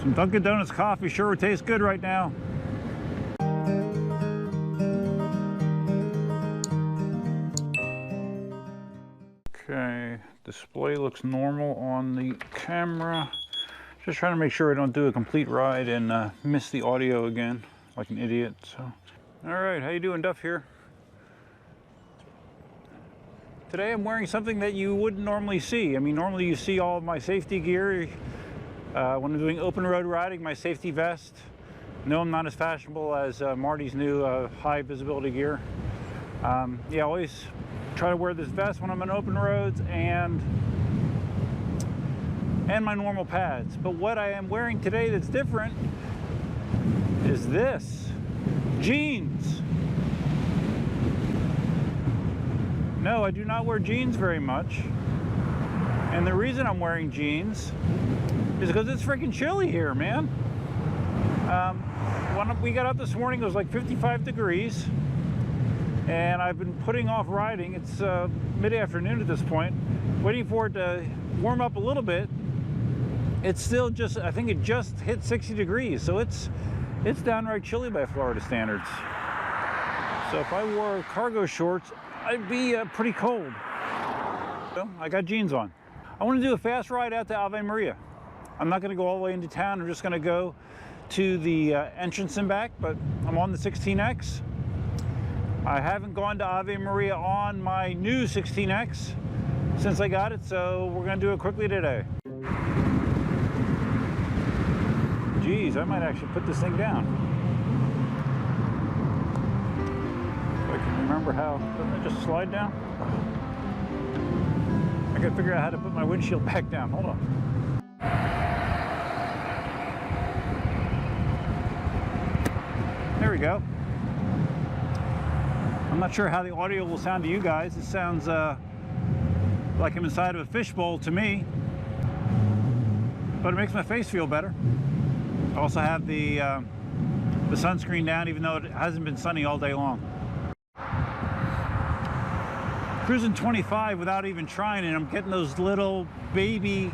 Some Dunkin' Donuts coffee sure would taste good right now. Okay, display looks normal on the camera. Just trying to make sure I don't do a complete ride and miss the audio again like an idiot. So, all right, how you doing? Duff here. Today I'm wearing something that you wouldn't normally see. I mean, normally you see all of my safety gear. When I'm doing open road riding, my safety vest. No, I'm not as fashionable as Marty's new high visibility gear. Yeah, always try to wear this vest when I'm on open roads and my normal pads. But what I am wearing today that's different is this. Jeans. No, I do not wear jeans very much. And the reason I'm wearing jeans is because it's freaking chilly here, man. When we got up this morning, it was like 55 degrees. And I've been putting off riding. It's mid-afternoon at this point, waiting for it to warm up a little bit. It's still just, I think it just hit 60 degrees. So it's downright chilly by Florida standards. So if I wore cargo shorts, I'd be pretty cold. So I got jeans on. I want to do a fast ride out to Ave Maria. I'm not going to go all the way into town. I'm just going to go to the entrance and back, but I'm on the 16X. I haven't gone to Ave Maria on my new 16X since I got it, so we're going to do it quickly today. Geez, I might actually put this thing down. So I can remember how, doesn't it just slide down? I gotta figure out how to put my windshield back down. Hold on. There we go. I'm not sure how the audio will sound to you guys. It sounds like I'm inside of a fishbowl to me, but it makes my face feel better. I also have the sunscreen down, even though it hasn't been sunny all day long. Cruising 25 without even trying, and I'm getting those little baby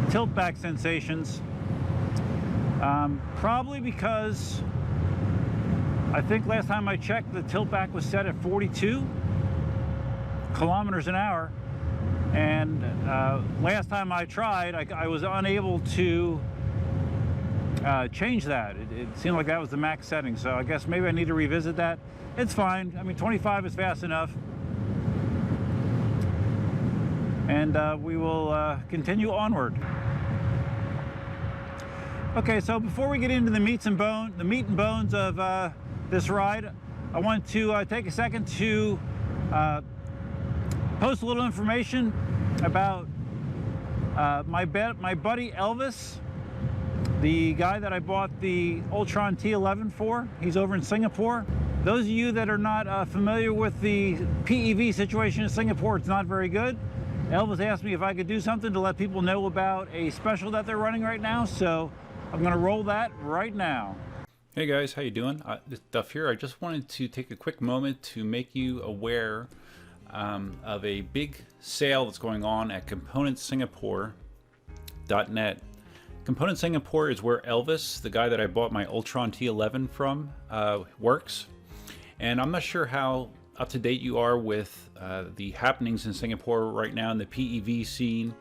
tilt back sensations. Probably because I think last time I checked, the tilt back was set at 42 kilometers an hour, and last time I tried, I was unable to change that. It seemed like that was the max setting, so I guess maybe I need to revisit that. It's fine. I mean, 25 is fast enough. And we will continue onward. Okay, so before we get into the meat and bones of this ride, I want to take a second to post a little information about my buddy Elvis, the guy that I bought the Ultron T11 for. He's over in Singapore. Those of you that are not familiar with the PEV situation in Singapore, it's not very good. Elvis asked me if I could do something to let people know about a special that they're running right now, so I'm going to roll that right now. Hey guys, how you doing? This Duff here. I just wanted to take a quick moment to make you aware of a big sale that's going on at ComponentSingapore.net. Component Singapore is where Elvis, the guy that I bought my Ultron T11 from, works. And I'm not sure how up to date you are with the happenings in Singapore right now in the PEV scene,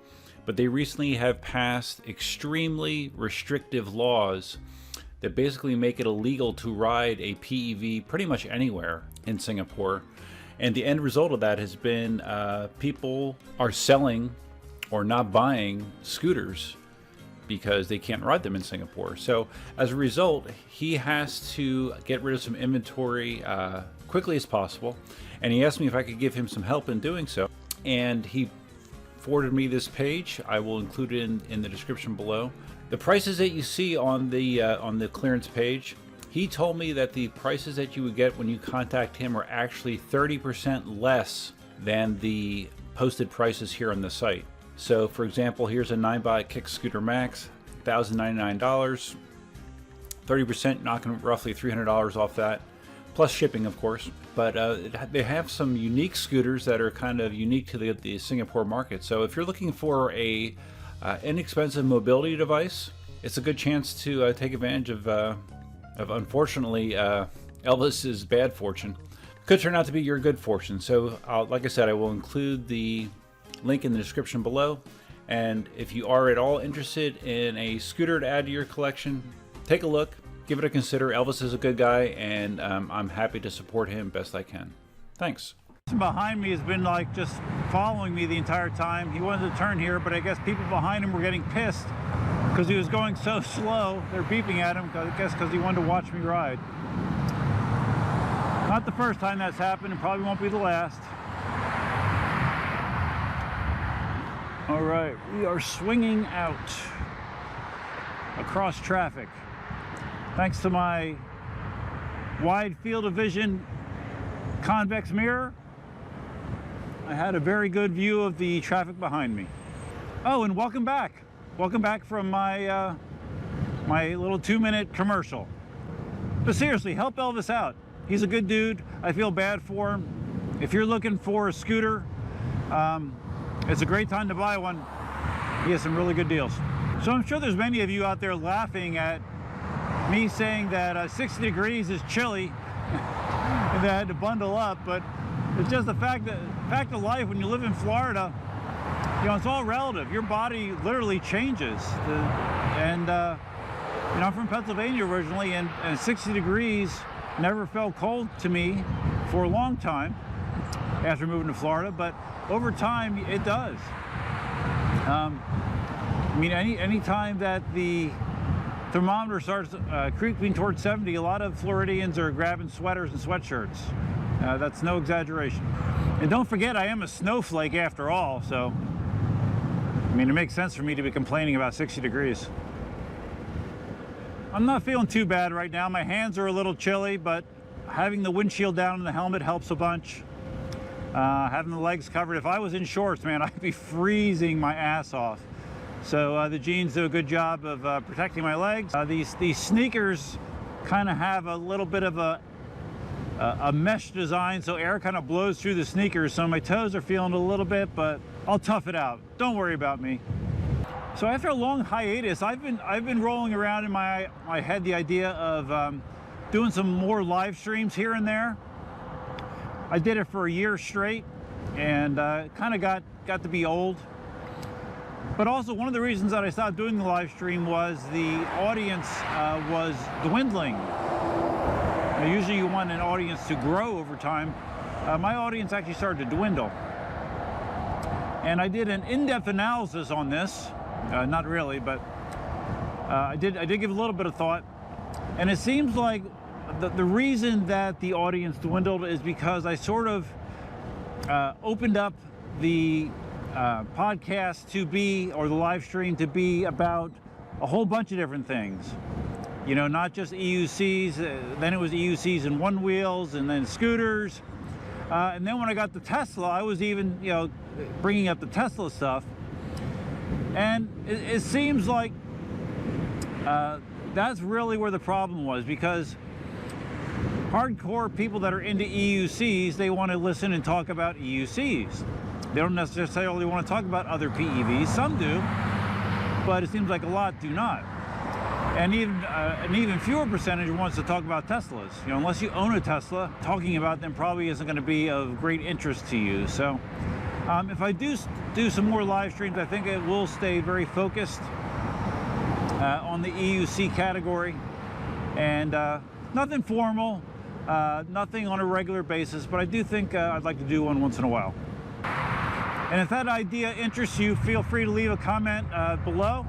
but they recently have passed extremely restrictive laws that basically make it illegal to ride a PEV pretty much anywhere in Singapore. And the end result of that has been people are selling or not buying scooters because they can't ride them in Singapore. So as a result, he has to get rid of some inventory quickly as possible. And he asked me if I could give him some help in doing so. And he forwarded me this page. I will include it in the description below. The prices that you see on the clearance page, he told me that the prices that you would get when you contact him are actually 30% less than the posted prices here on the site. So for example, here's a Ninebot Kick Scooter Max, $1,099, 30% knocking roughly $300 off that, plus shipping of course. But they have some unique scooters that are kind of unique to the Singapore market. So if you're looking for a inexpensive mobility device it's a good chance to take advantage of unfortunately Elvis's bad fortune. Could turn out to be your good fortune. So like I said, I will include the link in the description below. And if you are at all interested in a scooter to add to your collection, take a look, give it a consider. Elvis is a good guy, and I'm happy to support him best I can. Thanks. Behind me has been like just following me the entire time. He wanted to turn here, but I guess people behind him were getting pissed because he was going so slow. They're beeping at him, I guess because he wanted to watch me ride. Not the first time that's happened, and probably won't be the last. All right, we are swinging out across traffic. Thanks to my wide field of vision convex mirror, I had a very good view of the traffic behind me. Oh, and welcome back. Welcome back from my my little 2-minute commercial. But seriously, help Elvis out. He's a good dude. I feel bad for him. If you're looking for a scooter, it's a great time to buy one. He has some really good deals. So I'm sure there's many of you out there laughing at me saying that 60 degrees is chilly and that I had to bundle up, but it's just the fact of life when you live in Florida. You know, it's all relative. Your body literally changes. You know, I'm from Pennsylvania originally, and 60 degrees never felt cold to me for a long time after moving to Florida, but over time it does. I mean, any time that the thermometer starts creeping towards 70, a lot of Floridians are grabbing sweaters and sweatshirts. That's no exaggeration. And don't forget, I am a snowflake after all, so I mean, it makes sense for me to be complaining about 60 degrees. I'm not feeling too bad right now. My hands are a little chilly, but having the windshield down and the helmet helps a bunch. Having the legs covered. If I was in shorts, man, I'd be freezing my ass off. So the jeans do a good job of protecting my legs. These sneakers kind of have a little bit of a mesh design, so air kind of blows through the sneakers. So my toes are feeling a little bit, but I'll tough it out. Don't worry about me. So after a long hiatus, I've been rolling around in my head the idea of doing some more live streams here and there. I did it for a year straight, and kind of got to be old. But also, one of the reasons that I stopped doing the live stream was the audience was dwindling. Now, usually you want an audience to grow over time. My audience actually started to dwindle. And I did an in-depth analysis on this. Not really, but I did give a little bit of thought. And it seems like the reason that the audience dwindled is because I sort of opened up the podcast to be, or the live stream to be, about a whole bunch of different things. You know, not just EUCs, then it was EUCs and one wheels, and then scooters. And then when I got the Tesla, I was even, you know, bringing up the Tesla stuff. And it seems like that's really where the problem was, because hardcore people that are into EUCs, they want to listen and talk about EUCs. They don't necessarily want to talk about other PEVs. Some do, but it seems like a lot do not. And an even fewer percentage wants to talk about Teslas. You know, unless you own a Tesla, talking about them probably isn't going to be of great interest to you. So if I do some more live streams, I think it will stay very focused on the EUC category, and nothing formal, nothing on a regular basis, but I do think I'd like to do one once in a while. And if that idea interests you, feel free to leave a comment below.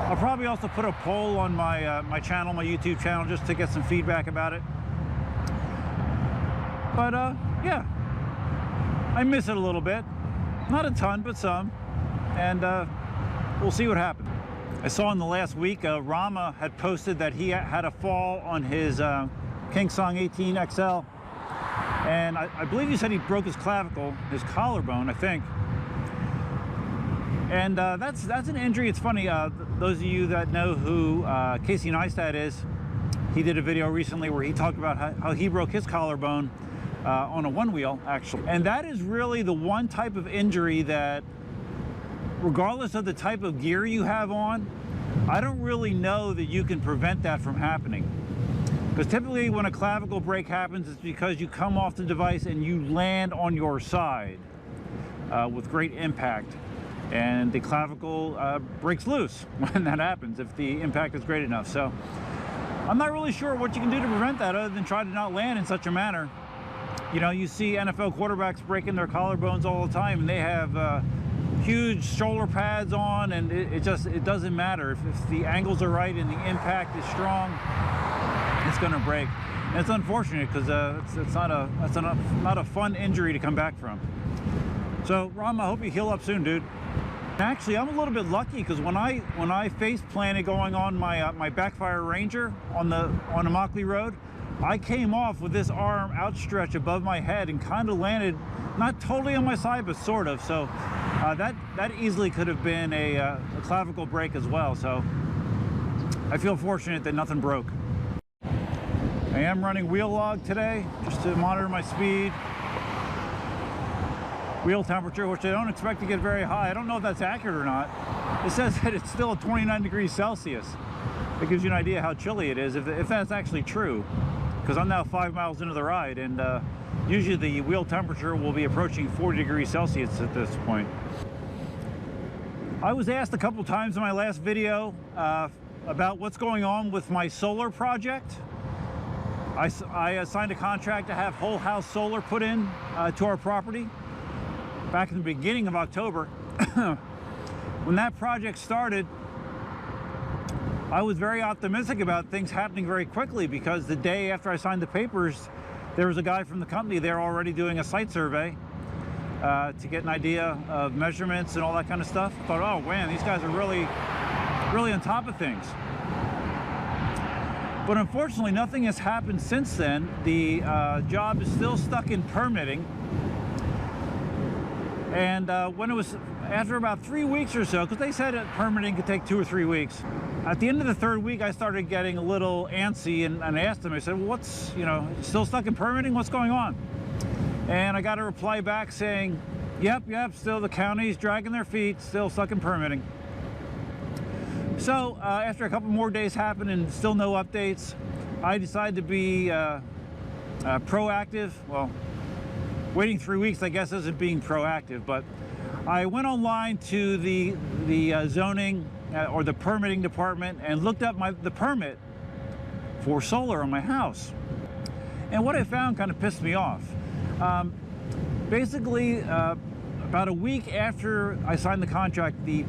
I'll probably also put a poll on my channel, my YouTube channel, just to get some feedback about it. But yeah, I miss it a little bit. Not a ton, but some. And we'll see what happens. I saw in the last week, Rama had posted that he had a fall on his KingSong 16X Ave. And I believe he said he broke his clavicle, his collarbone, I think. And that's an injury. It's funny, those of you that know who Casey Neistat is, he did a video recently where he talked about how he broke his collarbone on a one wheel, actually. And that is really the one type of injury that, regardless of the type of gear you have on, I don't really know that you can prevent that from happening. Because typically when a clavicle break happens, it's because you come off the device and you land on your side with great impact. And the clavicle breaks loose when that happens, if the impact is great enough. So I'm not really sure what you can do to prevent that other than try to not land in such a manner. You know, you see NFL quarterbacks breaking their collarbones all the time, and they have huge shoulder pads on, and it doesn't matter. If the angles are right and the impact is strong, it's going to break. And it's unfortunate because it's not a fun injury to come back from. So Rom, I hope you heal up soon, dude. Actually, I'm a little bit lucky because when I face planted going on my backfire Ranger on the Immokalee Road, I came off with this arm outstretched above my head and kind of landed not totally on my side, but sort of. So that easily could have been a clavicle break as well. So I feel fortunate that nothing broke. I am running wheel log today just to monitor my speed, wheel temperature, which I don't expect to get very high. I don't know if that's accurate or not. It says that it's still at 29 degrees Celsius. It gives you an idea how chilly it is, if that's actually true. Because I'm now 5 miles into the ride, and usually the wheel temperature will be approaching 40 degrees Celsius at this point. I was asked a couple times in my last video about what's going on with my solar project. I signed a contract to have whole house solar put in to our property back in the beginning of October. When that project started, I was very optimistic about things happening very quickly, because the day after I signed the papers, there was a guy from the company there already doing a site survey to get an idea of measurements and all that kind of stuff. I thought, oh man, these guys are really on top of things. But unfortunately, nothing has happened since then. The job is still stuck in permitting. And when it was after about 3 weeks or so, because they said that permitting could take 2 or 3 weeks. At the end of the third week, I started getting a little antsy, and I asked them, I said, well, what's, still stuck in permitting? What's going on? And I got a reply back saying, yep, still the county's dragging their feet, still stuck in permitting. So after a couple more days happened and still no updates, I decided to be proactive. Well, waiting 3 weeks, I guess, isn't being proactive, but I went online to the zoning or the permitting department and looked up the permit for solar on my house. And what I found kind of pissed me off. Basically, about a week after I signed the contract, the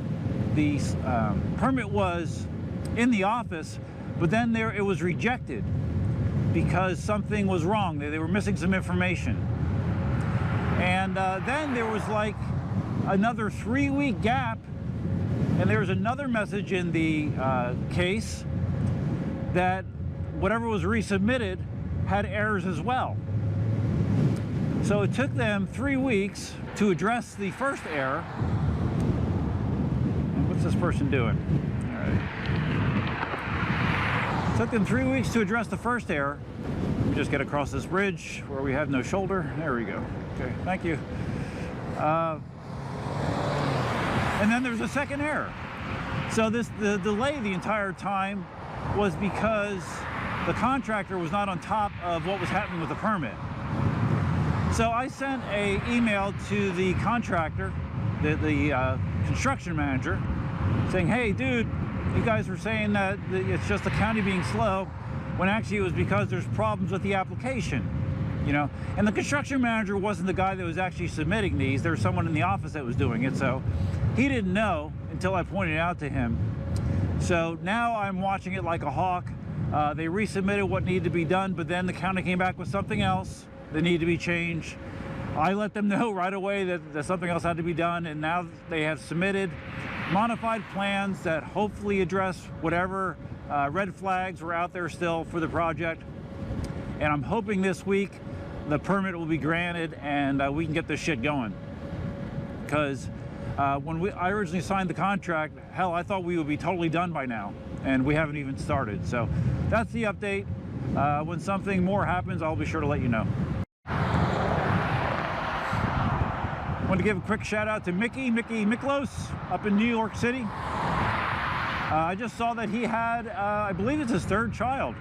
permit was in the office, but then it was rejected because something was wrong. They were missing some information. And then there was like another 3-week gap, and there was another message in the case that whatever was resubmitted had errors as well. So it took them 3 weeks to address the first error. And what's this person doing? All right. It took them 3 weeks to address the first error. Let me just get across this bridge where we have no shoulder. There we go. Okay, thank you. And then there's a second error. So the delay the entire time was because the contractor was not on top of what was happening with the permit. So I sent an email to the contractor, the construction manager, saying, hey dude, you guys were saying that it's just the county being slow, when actually it was because there's problems with the application. And the construction manager wasn't the guy that was actually submitting these. There was someone in the office that was doing it, so he didn't know until I pointed it out to him. So now I'm watching it like a hawk. They resubmitted what needed to be done, but then the county came back with something else that needed to be changed. I let them know right away that something else had to be done, and now they have submitted modified plans that hopefully address whatever red flags were out there still for the project. And I'm hoping this week the permit will be granted and we can get this shit going. Because when I originally signed the contract, hell, I thought we would be totally done by now, and we haven't even started. So that's the update. When something more happens, I'll be sure to let you know. I want to give a quick shout out to Mickey Miklos up in New York City. I just saw that he had, I believe it's his third child.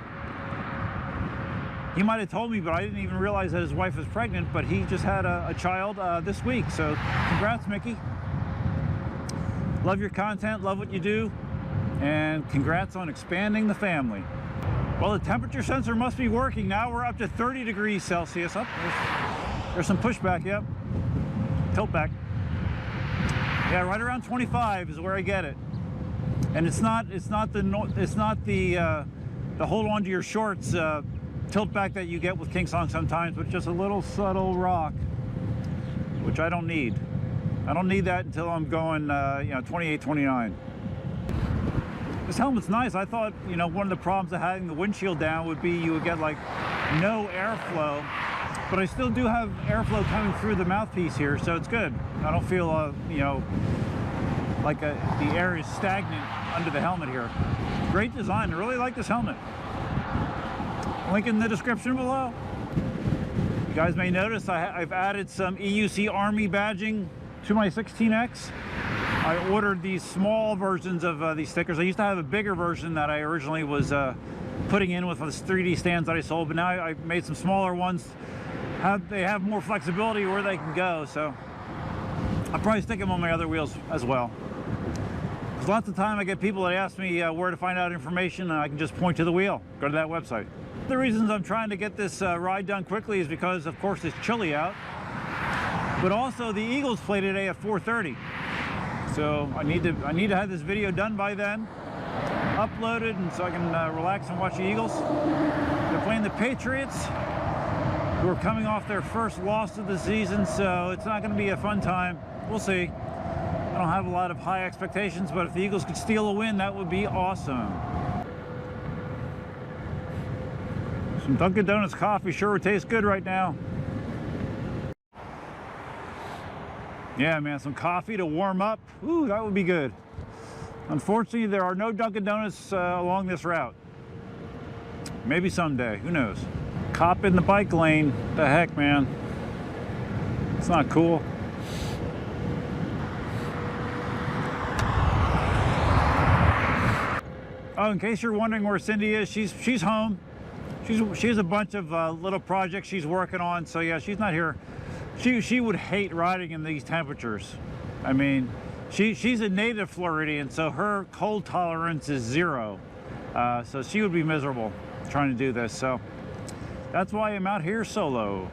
He might have told me, but I didn't even realize that his wife was pregnant, but he just had a child this week. So congrats, Mickey. Love your content, love what you do, and congrats on expanding the family. Well, the temperature sensor must be working now. We're up to 30 degrees Celsius. Oh, there's some pushback, yep. Tilt back. Yeah, right around 25 is where I get it. And it's not the hold on to your shorts tilt back that you get with KingSong sometimes, but just a little subtle rock, which I don't need. I don't need that until I'm going, you know, 28, 29. This helmet's nice. I thought, you know, one of the problems of having the windshield down would be you would get like no airflow, but I still do have airflow coming through the mouthpiece here, so it's good. I don't feel, you know, like the air is stagnant under the helmet here. Great design. I really like this helmet. Link in the description below. You guys may notice I've added some EUC Army badging to my 16X. I ordered these small versions of these stickers. I used to have a bigger version that I originally was putting in with those 3D stands that I sold, but now I've made some smaller ones. They have more flexibility where they can go, so I'll probably stick them on my other wheels as well. Because lots of time I get people that ask me where to find out information, and I can just point to the wheel. Go to that website. The reasons I'm trying to get this ride done quickly is because, of course, it's chilly out, but also the Eagles play today at 4:30. So I need to have this video done by then, uploaded, and so I can relax and watch the Eagles. They're playing the Patriots, who are coming off their first loss of the season, so it's not going to be a fun time. We'll see. I don't have a lot of high expectations, but if the Eagles could steal a win, that would be awesome. Some Dunkin' Donuts coffee sure would taste good right now. Yeah, man, some coffee to warm up. Ooh, that would be good. Unfortunately, there are no Dunkin' Donuts along this route. Maybe someday, who knows? Cop in the bike lane. The heck, man? It's not cool. Oh, in case you're wondering where Cindy is, she's home. She has a bunch of little projects she's working on, so yeah, she's not here. She would hate riding in these temperatures. I mean, she's a native Floridian, so her cold tolerance is 0. So she would be miserable trying to do this. So that's why I'm out here solo.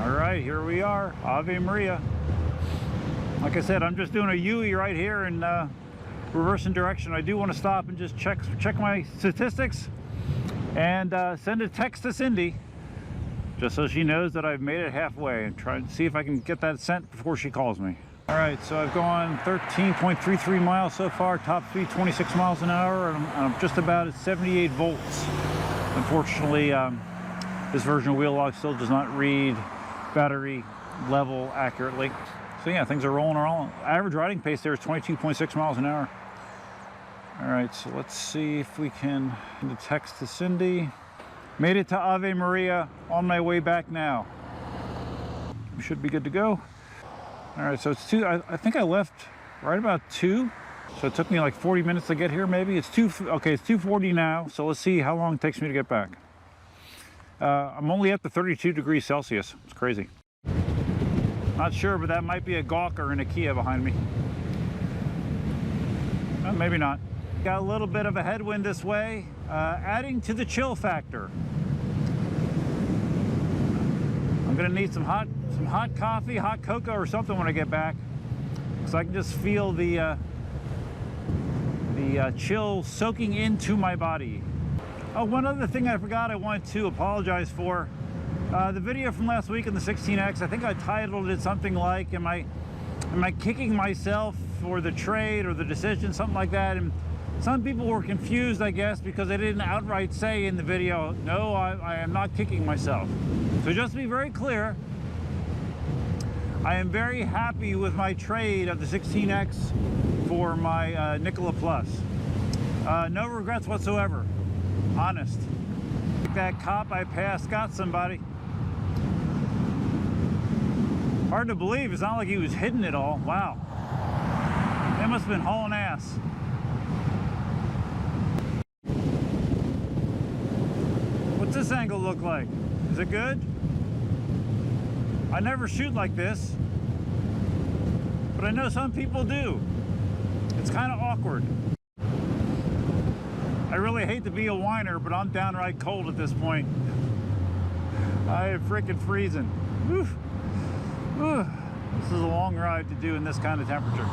All right, here we are, Ave Maria. Like I said, I'm just doing a U-ey right here in reversing direction. I do want to stop and just check my statistics and send a text to Cindy, just so she knows that I've made it halfway, and try to see if I can get that sent before she calls me. All right, so I've gone 13.33 miles so far, top speed 26 miles an hour, and I'm just about at 78 volts. Unfortunately, this version of wheel log still does not read battery level accurately. So yeah, things are rolling around. Average riding pace there is 22.6 miles an hour. All right, so let's see if we can send a text to Cindy. Made it to Ave Maria, on my way back now. We should be good to go. All right, so it's 2, I think I left right about 2. So it took me like 40 minutes to get here, maybe. It's 2, okay, it's 2:40 now, so let's see how long it takes me to get back. I'm only up to 32 degrees Celsius. It's crazy. Not sure, but that might be a Gawker in a Kia behind me. Maybe not. Got a little bit of a headwind this way, adding to the chill factor. I'm gonna need some hot coffee, hot cocoa or something when I get back, so I can just feel the chill soaking into my body. Oh, one other thing I forgot I wanted to apologize for. The video from last week in the 16X, I think I titled it something like, am I kicking myself for the trade or the decision, something like that. And some people were confused, I guess, because I didn't outright say in the video, no, I am not kicking myself. So just to be very clear, I am very happy with my trade of the 16X for my Nikola Plus. No regrets whatsoever, honest. That cop I passed got somebody. Hard to believe, it's not like he was hitting it all. Wow. They must have been hauling ass. angle look like? Is it good? I never shoot like this, but I know some people do. It's kind of awkward. I really hate to be a whiner, but I'm downright cold at this point. I am freaking freezing. Whew. Whew. This is a long ride to do in this kind of temperature.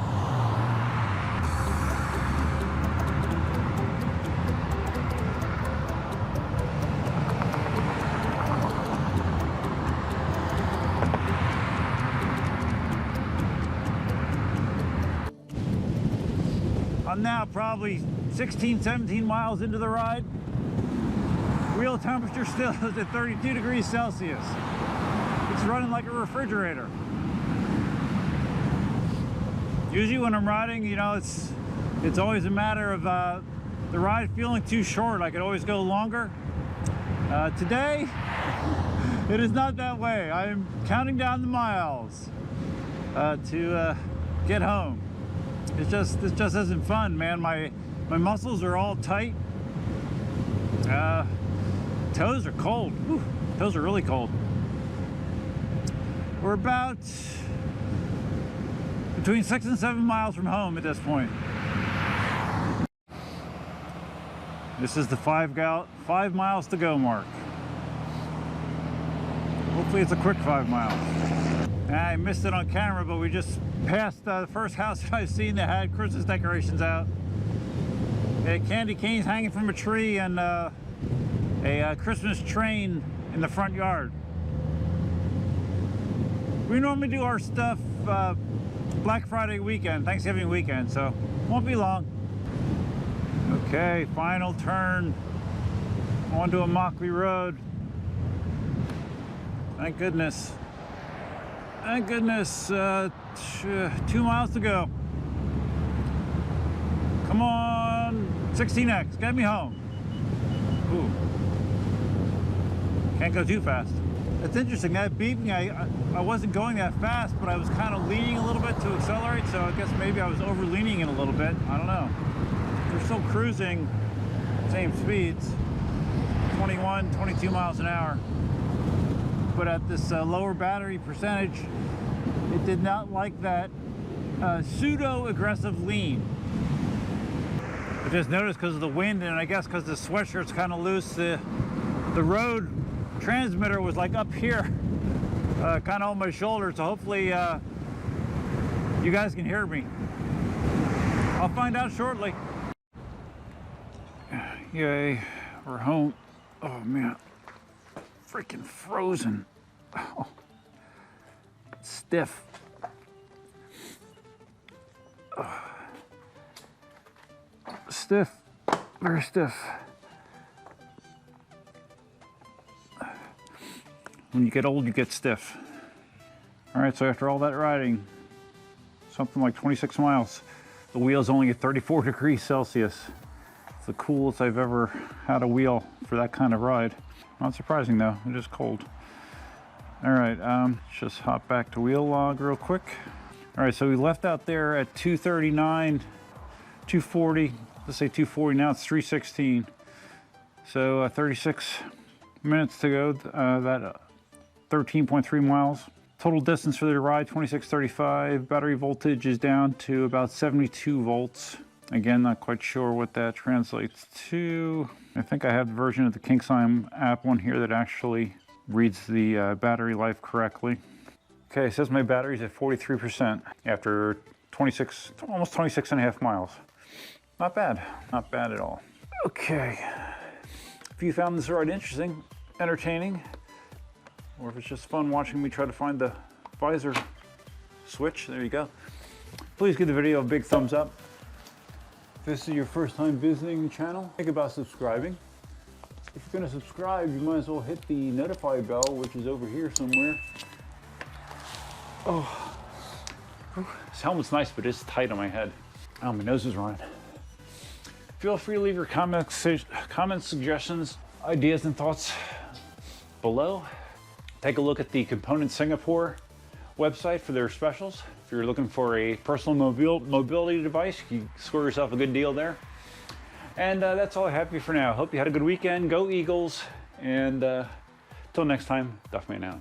I'm now probably 16, 17 miles into the ride. Wheel temperature still is at 32 degrees Celsius. It's running like a refrigerator. Usually when I'm riding, you know, it's always a matter of the ride feeling too short. I could always go longer. Today, it is not that way. I am counting down the miles to get home. This just isn't fun, man. My muscles are all tight. Toes are cold. Whew, toes are really cold. We're about between 6 and 7 miles from home at this point. This is the 5 miles to go mark. Hopefully it's a quick 5 miles. I missed it on camera, but we just passed the first house that I've seen that had Christmas decorations out. They had candy canes hanging from a tree and a Christmas train in the front yard. We normally do our stuff Black Friday weekend, Thanksgiving weekend, so won't be long. Okay, final turn onto a Mockley Road. Thank goodness. Thank goodness. 2 miles to go. Come on, 16X, get me home. Ooh. Can't go too fast. It's interesting, that beeping, I wasn't going that fast, but I was kind of leaning a little bit to accelerate, so I guess maybe I was over leaning it a little bit. I don't know. We're still cruising same speeds, 21, 22 miles an hour. But at this lower battery percentage, it did not like that pseudo-aggressive lean. I just noticed because of the wind, and I guess because the sweatshirt's kind of loose, the road transmitter was like up here, kind of on my shoulder, so hopefully you guys can hear me. I'll find out shortly. Yay, we're home. Oh man, freaking frozen. Oh. Stiff. Oh. Stiff, very stiff. When you get old, you get stiff. All right, so after all that riding, something like 26 miles, the wheel's only at 34 degrees Celsius. It's the coolest I've ever had a wheel for that kind of ride. Not surprising though, it is cold. All right, let's just hop back to wheel log real quick. All right, so we left out there at 239, 240, let's say 240, now it's 316. So 36 minutes to go, that 13.3 miles. Total distance for the ride, 2635. Battery voltage is down to about 72 volts. Again, not quite sure what that translates to. I think I have the version of the KingSong app one here that actually reads the battery life correctly. Okay, it says my battery's at 43% after almost 26 and a half miles. Not bad at all. Okay, if you found this ride interesting, entertaining, or if it's just fun watching me try to find the visor switch, there you go. Please give the video a big thumbs up. If this is your first time visiting the channel, think about subscribing. If you're going to subscribe, you might as well hit the notify bell, which is over here somewhere. Oh, this helmet's nice, but it's tight on my head. Oh, my nose is running. Feel free to leave your comments, suggestions, ideas, and thoughts below. Take a look at the Component Singapore website for their specials. If you're looking for a personal mobility device, you score yourself a good deal there. And that's all I have for you for now. Hope you had a good weekend. Go Eagles, And till next time, Duffman out.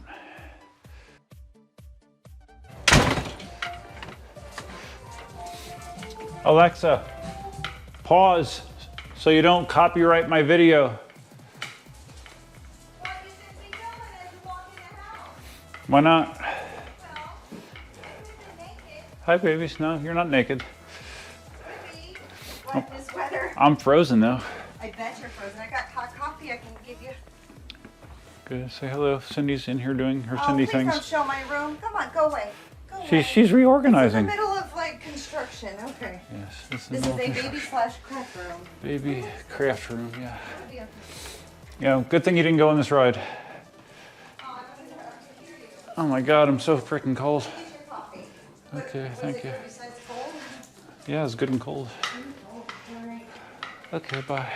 Alexa, pause so you don't copyright my video. Why not? Hi, babies. No, you're not naked. What in this weather? I'm frozen though. I bet you're frozen. I got hot coffee I can give you. Good. Say hello. Cindy's in here doing her Cindy please things. don't show my room. Come on, go away. Go away. She's It's in reorganizing. the middle of like construction. Okay. Yes, This is a baby/craft room. baby craft room. Yeah. Yeah. Good thing you didn't go on this ride. Oh my God, I'm so freaking cold. Okay, thank you. Yeah, it's good and cold. Okay, bye.